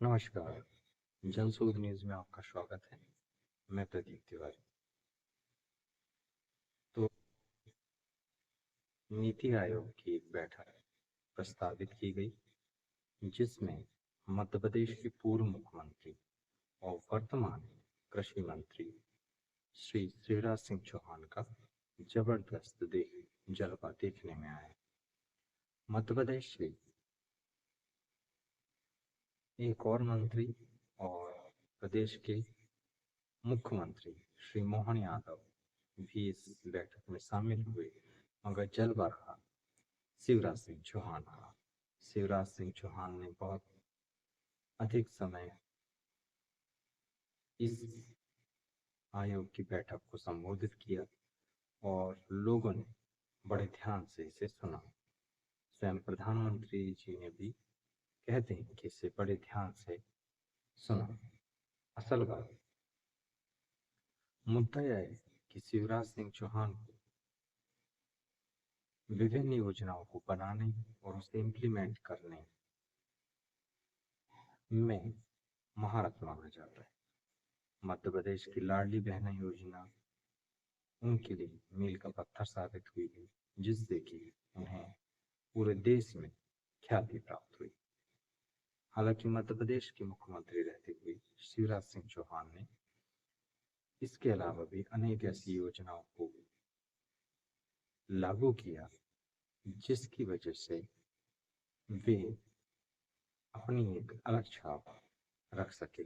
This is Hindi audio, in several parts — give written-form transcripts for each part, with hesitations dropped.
नमस्कार। जनशोध न्यूज़ में आपका स्वागत है। मैं प्रदीप तिवारी। तो नीति आयोग की एक बैठक प्रस्तावित की गई, जिसमें मध्य प्रदेश के पूर्व मुख्यमंत्री और वर्तमान कृषि मंत्री श्री शिवराज सिंह चौहान का जबरदस्त जलवा देखने में आया। मध्य प्रदेश से एक और मंत्री और प्रदेश के मुख्यमंत्री श्री मोहन यादव भी इस बैठक में शामिल हुए, मगर जलवा रहा शिवराज सिंह चौहान का। शिवराज सिंह चौहान ने बहुत अधिक समय इस आयोग की बैठक को संबोधित किया और लोगों ने बड़े ध्यान से इसे सुना। स्वयं प्रधानमंत्री जी ने भी कहते हैं कि इसे बड़े ध्यान से सुना। असल बात मुद्दा यह है कि शिवराज सिंह चौहान को विभिन्न योजनाओं को बनाने और उसे इम्प्लीमेंट करने में महारत माना जाता है। मध्य प्रदेश की लाडली बहना योजना उनके लिए मील का पत्थर साबित हुई है, जिससे कि उन्हें पूरे देश में ख्याति प्राप्त हुई। हालांकि मध्य प्रदेश के मुख्यमंत्री रहते हुए शिवराज सिंह चौहान ने इसके अलावा भी अनेक ऐसी योजनाओं को लागू किया, जिसकी वजह से वे अपनी एक अलग छाप रख सके।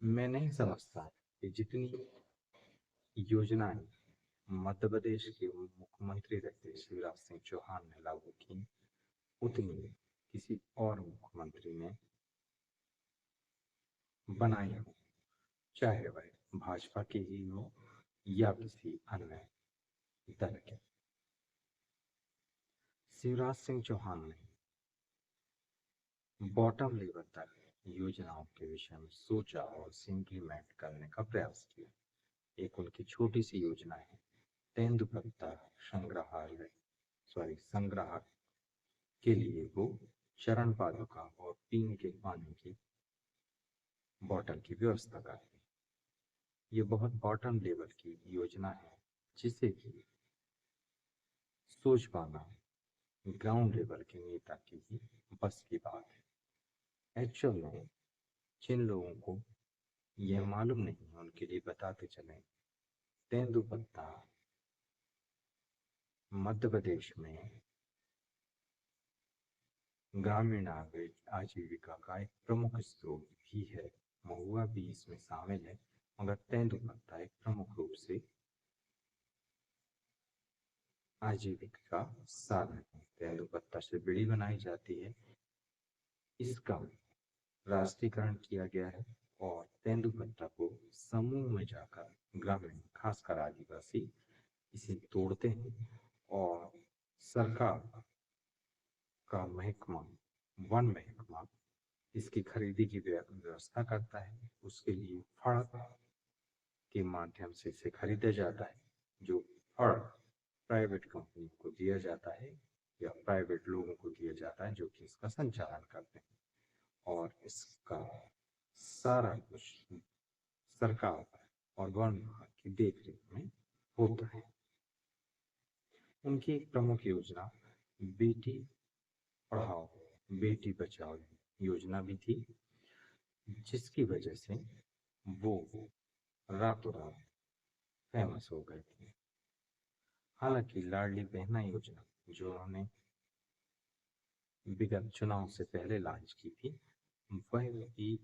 मैं नहीं समझता कि जितनी योजनाएं मध्य प्रदेश के मुख्यमंत्री रहते शिवराज सिंह चौहान ने लागू की, उतनी किसी और मुख्यमंत्री ने बनाई हो, चाहे वह भाजपा की ही हो या किसी अन्य दल के। शिवराज सिंह चौहान ने बॉटम लेवल तक योजनाओं के विषय में सोचा और इम्प्लीमेंट करने का प्रयास किया। एक उनकी छोटी सी योजना है, तेंदुपत्ता संग्राहक के लिए वो चरण पादुका और पीने के पानी की बोतल की व्यवस्था करते हैं। ये बहुत बॉटम लेवल की योजना है, जिसे कि सोच पाना ग्राउंड लेवल के नेता की ही बस की बात है। एक्चुअल में जिन लोगों को यह मालूम नहीं है, उनके लिए बताते चले, तेंदुपत्ता मध्य प्रदेश में ग्रामीण आजीविका का एक प्रमुख स्रोत भी है। महुआ भी इसमें शामिल है, मगर तेंदुपत्ता एक प्रमुख रूप से आजीविका का साधन है। तेंदुपत्ता से बीड़ी बनाई जाती है। इसका राष्ट्रीयकरण किया गया है और तेंदुपत्ता को समूह में जाकर ग्रामीण, खासकर आदिवासी, इसे तोड़ते हैं और सरकार का महकमा, वन महकमा, इसकी खरीदी की व्यवस्था करता है। उसके लिए फड़ के माध्यम से इसे खरीदा जाता है, जो फड़ प्राइवेट कंपनी को दिया जाता है या प्राइवेट लोगों को दिया जाता है, जो कि इसका संचालन करते हैं। और इसका सारा कुछ सरकार और वन विभाग की देखरेख में होता है। उनकी एक प्रमुख योजना बेटी पढ़ाओ बेटी बचाओ योजना भी थी, जिसकी वजह से वो रातों रात फेमस हो गए थे। हालांकि लाडली बहना योजना जो उन्होंने विगत चुनाव से पहले लॉन्च की थी, वह भी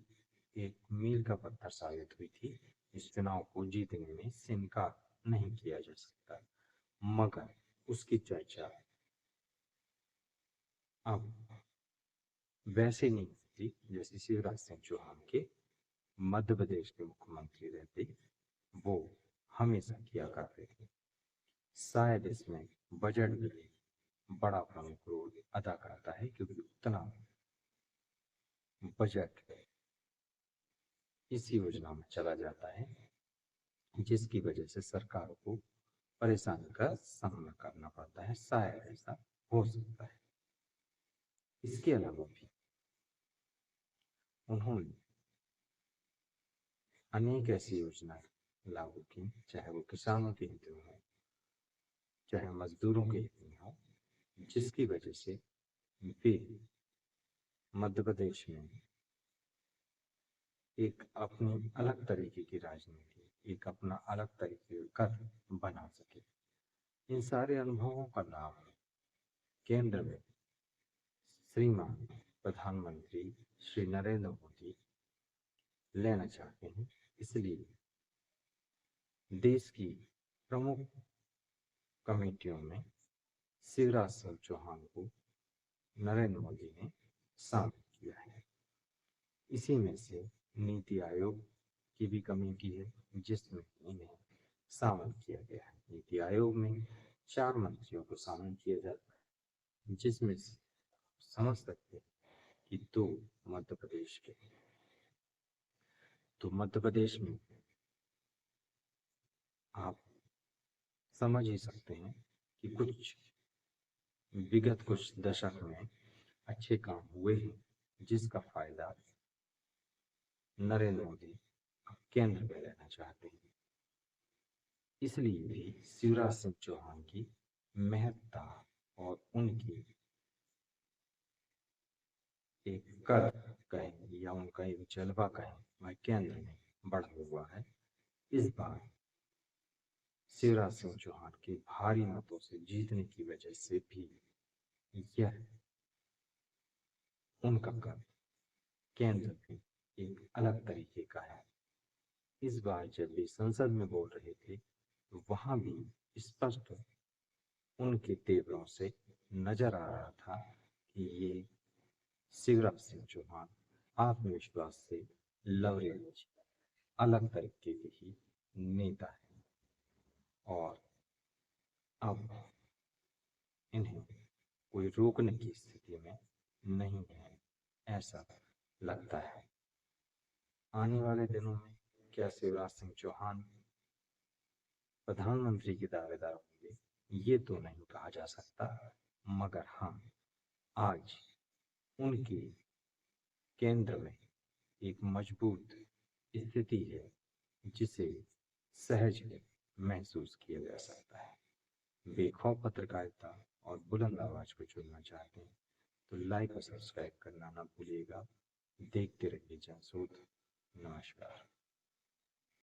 एक मील का पत्थर साबित हुई थी। इस चुनाव को जीतने में इससे इनकार नहीं किया जा सकता, मगर उसकी चर्चा अब वैसे नहीं थी जैसे शिवराज सिंह चौहान के मध्य प्रदेश के मुख्यमंत्री रहते वो हमेशा किया करते थे। शायद इसमें बजट भी बड़ा प्रमुख रोल अदा करता है, क्योंकि उतना बजट इस योजना में चला जाता है, जिसकी वजह से सरकार को परेशानी का सामना करना पड़ता है। शायद ऐसा हो सकता है। इसके अलावा भी उन्होंने अनेक ऐसी योजनाएं लागू की, चाहे वो किसानों के हित में हो, चाहे मजदूरों के हित में हो, जिसकी वजह से वे मध्य प्रदेश में एक अपनी अलग तरीके की राजनीति, एक अपना अलग तरीके का बना सके। इन सारे अनुभवों का लाभ केंद्र में श्रीमान प्रधानमंत्री श्री नरेंद्र मोदी लेना चाहते हैं। इसलिए देश की प्रमुख कमेटियों में शिवराज सिंह चौहान को नरेंद्र मोदी ने शामिल किया है। इसी में से नीति आयोग की भी कमेटी है, जिसमें इन्हें शामिल किया गया है। नीति आयोग में 4 मंत्रियों को शामिल किया जाता है, जिसमें समझ सकते हैं कि 2 मध्य प्रदेश के। तो मध्य प्रदेश में आप समझ ही सकते हैं कि विगत कुछ दशक में अच्छे काम हुए हैं, जिसका फायदा नरेंद्र मोदी केंद्र में लेना चाहते हैं। इसलिए भी शिवराज सिंह चौहान की महत्ता और उनकी एक कद कहें या उनका एक जलवा कहें, वह केंद्र में बढ़ा हुआ है। इस बार शिवराज सिंह चौहान के भारी मतों से जीतने की वजह से भी यह उनका कद केंद्र में एक अलग तरीके का है। इस बार जब वे संसद में बोल रहे थे, तो वहां भी स्पष्ट उनके तेवरों से नजर आ रहा था कि ये शिवराज सिंह चौहान आत्मविश्वास से लवरेज अलग तरीके के ही नेता है और अब इन्हें कोई रोकने की स्थिति में नहीं है, ऐसा लगता है। आने वाले दिनों में क्या शिवराज सिंह चौहान प्रधानमंत्री के दावेदार होंगे, ये तो नहीं कहा जा सकता, मगर हाँ, आज उनके केंद्र में एक मजबूत स्थिति है, जिसे सहज महसूस किया जा सकता है। बेखौफ पत्रकारिता और बुलंद आवाज को चुनना चाहते हैं तो लाइक और सब्सक्राइब करना ना भूलिएगा। देखते रहिए जनसूत्र। नमस्कार।